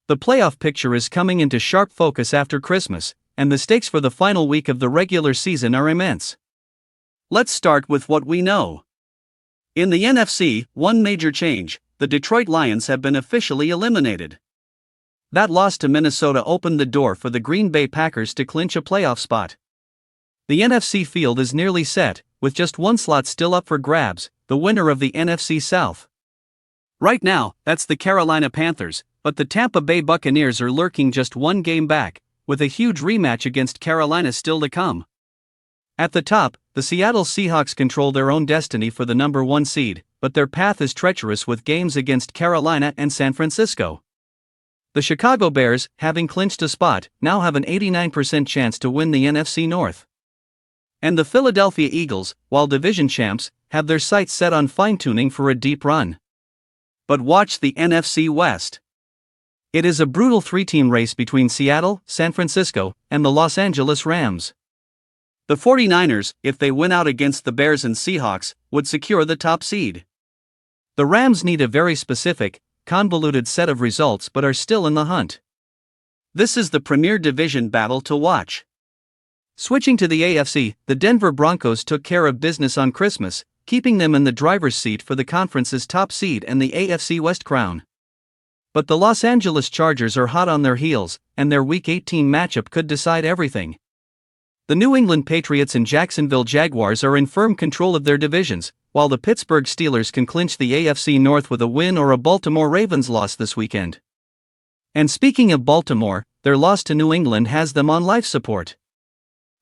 The playoff picture is coming into sharp focus after Christmas, and the stakes for the final week of the regular season are immense. Let's start with what we know. In the NFC, one major change: the Detroit Lions have been officially eliminated. That loss to Minnesota opened the door for the Green Bay Packers to clinch a playoff spot. The NFC field is nearly set, with just one slot still up for grabs, the winner of the NFC South. Right now, that's the Carolina Panthers, but the Tampa Bay Buccaneers are lurking just one game back, with a huge rematch against Carolina still to come. At the top, the Seattle Seahawks control their own destiny for the number 1 seed, but their path is treacherous with games against Carolina and San Francisco. The Chicago Bears, having clinched a spot, now have an 89% chance to win the NFC North. And the Philadelphia Eagles, while division champs, have their sights set on fine-tuning for a deep run. But watch the NFC West. It is a brutal 3-team race between Seattle, San Francisco, and the Los Angeles Rams. The 49ers, if they win out against the Bears and Seahawks, would secure the top seed. The Rams need a very specific, convoluted set of results but are still in the hunt. This is the premier division battle to watch. Switching to the AFC, the Denver Broncos took care of business on Christmas, keeping them in the driver's seat for the conference's top seed and the AFC West crown. But the Los Angeles Chargers are hot on their heels, and their Week 18 matchup could decide everything. The New England Patriots and Jacksonville Jaguars are in firm control of their divisions, while the Pittsburgh Steelers can clinch the AFC North with a win or a Baltimore Ravens loss this weekend. And speaking of Baltimore, their loss to New England has them on life support.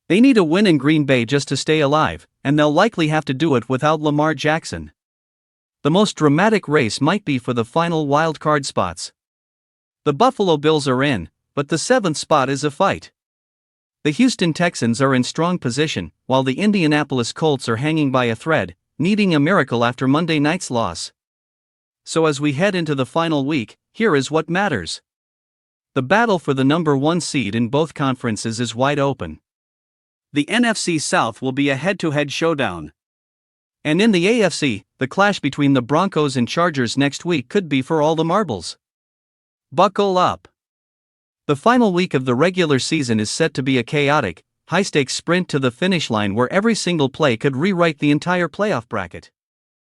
They need a win in Green Bay just to stay alive, and they'll likely have to do it without Lamar Jackson. The most dramatic race might be for the final wild-card spots. The Buffalo Bills are in, but the 7th spot is a fight. The Houston Texans are in strong position, while the Indianapolis Colts are hanging by a thread, needing a miracle after Monday night's loss. So as we head into the final week, here is what matters. The battle for the number 1 seed in both conferences is wide open. The NFC South will be a head-to-head showdown. And in the AFC, the clash between the Broncos and Chargers next week could be for all the marbles. Buckle up. The final week of the regular season is set to be a chaotic, high-stakes sprint to the finish line where every single play could rewrite the entire playoff bracket.